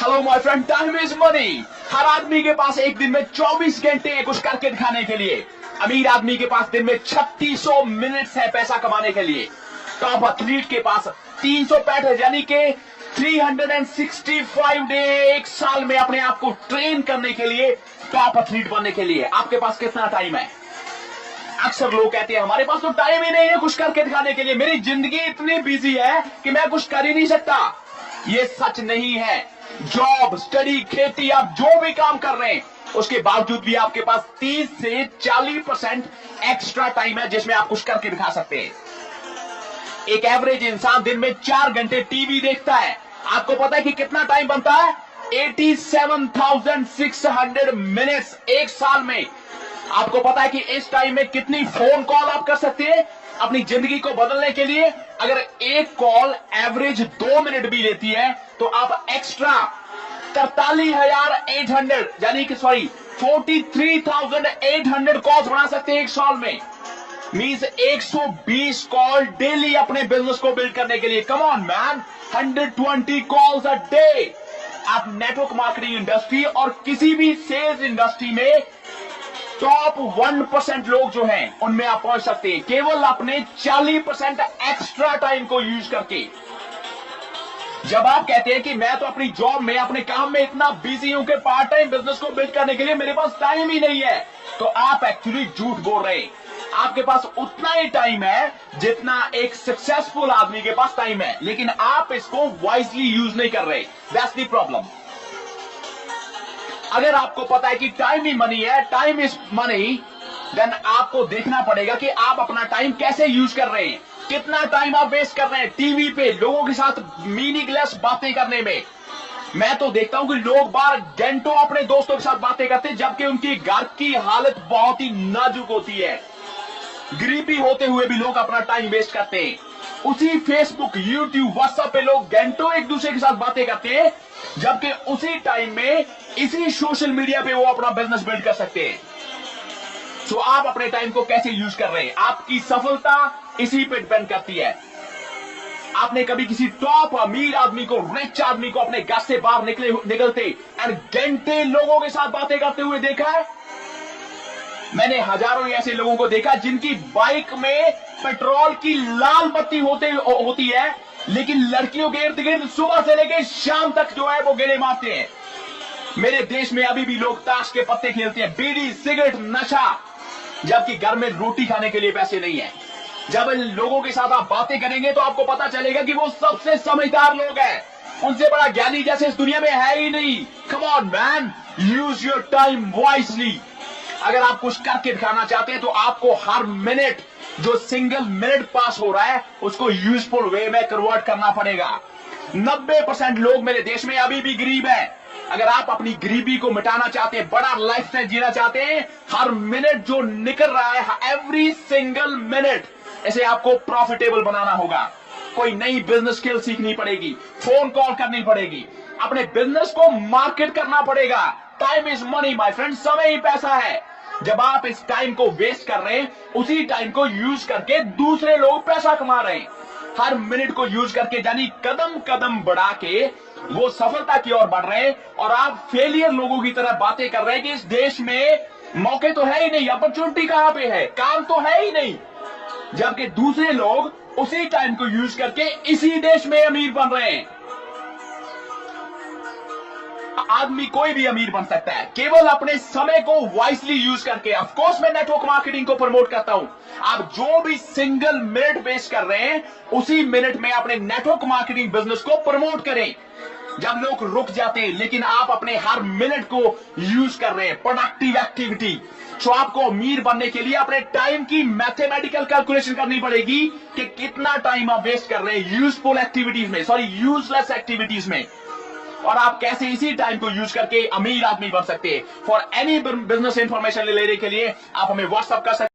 Hello my friend, time is money. हर आदमी के पास एक दिन में 24 घंटे कुछ करके दिखाने के लिए। अमीर आदमी के पास दिन में 3600 मिनट्स है पैसा कमाने के लिए। टॉप एथलीट के पास 365 यानी कि 365 डे एक साल में अपने आप को ट्रेन करने के लिए, टॉप एथलीट बनने के लिए। आपके पास कितना टाइम है? अक्सर लोग कहते हैं हमारे पास तो टाइम ही नहीं है कुछ करके दिखाने के लिए, मेरी जिंदगी इतनी बिजी है कि मैं कुछ कर ही नहीं सकता। ये सच नहीं है। जॉब, स्टडी, खेती, आप जो भी काम कर रहे हैं उसके बावजूद भी आपके पास 30 से 40% एक्स्ट्रा टाइम है जिसमें आप कुछ करके दिखा सकते हैं। एक एवरेज इंसान दिन में 4 घंटे टीवी देखता है। आपको पता है कि कितना टाइम बनता है? 87,600 मिनट्स एक साल में। आपको पता है कि इस टाइम में कितनी फोन कॉल आप कर सकते हैं अपनी जिंदगी को बदलने के लिए? अगर एक कॉल एवरेज 2 मिनट भी लेती है तो आप एक्स्ट्रा 43,800 यानी कि 43,800 कॉल्स बना सकते हैं एक साल में। मींस 120 कॉल डेली अपने बिजनेस को बिल्ड करने के लिए। Come on man, 120 calls a day. आप नेटवर्क मार्केटिंग इंडस्ट्री और किसी भी सेल्स इंडस्ट्री में टॉप 1% लोग जो हैं उनमें आप पहुंच सकते हैं केवल अपने 40% एक्स्ट्रा टाइम को यूज करके। जब आप कहते हैं कि मैं तो अपनी जॉब में, अपने काम में इतना बिजी हूं कि पार्ट टाइम बिजनेस को बिल्ड करने के लिए मेरे पास टाइम ही नहीं है, तो आप एक्चुअली झूठ बोल रहे हैं। आपके पास उतना ही टाइम है जितना एक सक्सेसफुल आदमी के पास टाइम है, लेकिन आप इसको वाइजली यूज नहीं कर रहे। That's the problem. अगर आपको पता है कि टाइम ही मनी है, टाइम इज मनी, देन आपको देखना पड़ेगा कि आप अपना टाइम कैसे यूज कर रहे हैं। कितना टाइम आप वेस्ट कर रहे हैं टीवी पे लोगों के साथ मीनिंगलेस बातें करने में। मैं तो देखता हूं कि लोग बार घंटों अपने दोस्तों के साथ बातें करते हैं जबकि उनकी घर की हालत बहुत ही नाजुक होती है। गरीबी होते हुए भी लोग अपना टाइम वेस्ट करते हैं। उसी फेसबुक, यूट्यूब, व्हाट्सएप पे लोग घंटों एक दूसरे के साथ बातें करते हैं जबकि उसी टाइम में इसी सोशल मीडिया पे वो अपना बिजनेस बिल्ड कर सकते हैं। तो आप अपने टाइम को कैसे यूज कर रहे हैं, आपकी सफलता इसी पे डिपेंड करती है। आपने कभी किसी टॉप अमीर आदमी को, रिच आदमी को अपने घर से बाहर निकलते और घंटे लोगों के साथ बातें करते हुए देखा है? मैंने हजारों ऐसे लोगों को देखा जिनकी बाइक में पेट्रोल की लाल बत्ती होती है, लेकिन लड़कियों के इर्द गिर्द सुबह से लेकर शाम तक जो है वो गेड़े मारते हैं। मेरे देश में अभी भी लोग ताश के पत्ते खेलते हैं, बीड़ी, सिगरेट, नशा, जबकि घर में रोटी खाने के लिए पैसे नहीं है। जब इन लोगों के साथ आप बातें करेंगे तो आपको पता चलेगा कि वो सबसे समझदार लोग हैं। उनसे बड़ा ज्ञानी जैसे इस दुनिया में है ही नहीं। Come on man, use your time wisely. अगर आप कुछ करके दिखाना चाहते हैं तो आपको हर मिनट, जो सिंगल मिनट पास हो रहा है, उसको यूजफुल वे में कन्वर्ट करना पड़ेगा। 90% लोग मेरे देश में अभी भी गरीब हैं। अगर आप अपनी गरीबी को मिटाना चाहते हैं, बड़ा लाइफस्टाइल जीना चाहते हैं, हर मिनट जो निकल रहा है, एवरी सिंगल मिनट, इसे आपको प्रॉफिटेबल बनाना होगा। कोई नई बिजनेस स्किल सीखनी पड़ेगी, फोन कॉल करनी पड़ेगी, अपने बिजनेस को मार्केट करना पड़ेगा। Time is money my friend, समय ही पैसा है। जब आप इस टाइम को वेस्ट कर रहे हैं, उसी टाइम को यूज करके दूसरे लोग पैसा कमा रहे हैं। हर मिनट को यूज करके, यानी कदम कदम बढ़ा के वो सफलता की ओर बढ़ रहे हैं, और आप फेलियर लोगों की तरह बातें कर रहे हैं कि इस देश में मौके तो है ही नहीं, अपॉर्चुनिटी कहां पे है, काम तो है ही नहीं, जबकि दूसरे लोग उसी टाइम को यूज करके इसी देश में अमीर बन रहे हैं। आदमी कोई भी अमीर बन सकता है केवल अपने समय को वाइजली यूज करके। ऑफ कोर्स मैं नेटवर्क मार्केटिंग को प्रमोट करता हूं। आप जो भी सिंगल मिनट वेस्ट कर रहे हैं, उसी मिनट में अपने नेटवर्क मार्केटिंग बिजनेस को प्रमोट करें। जब लोग रुक जाते हैं, लेकिन आप अपने हर मिनट को यूज कर रहे हैं, प्रोडक्टिव एक्टिविटी। तो आपको अमीर बनने के लिए अपने टाइम की मैथमेटिकल कैलकुलेशन करनी पड़ेगी कि कितना टाइम आप वेस्ट कर रहे हैं यूजफुल एक्टिविटीज में, यूजलेस एक्टिविटीज में, और आप कैसे इसी टाइम को यूज करके अमीर आदमी बन सकते हैं। फॉर एनी बिजनेस इंफॉर्मेशन लेने के लिए आप हमें व्हाट्सएप कर सकते हैं।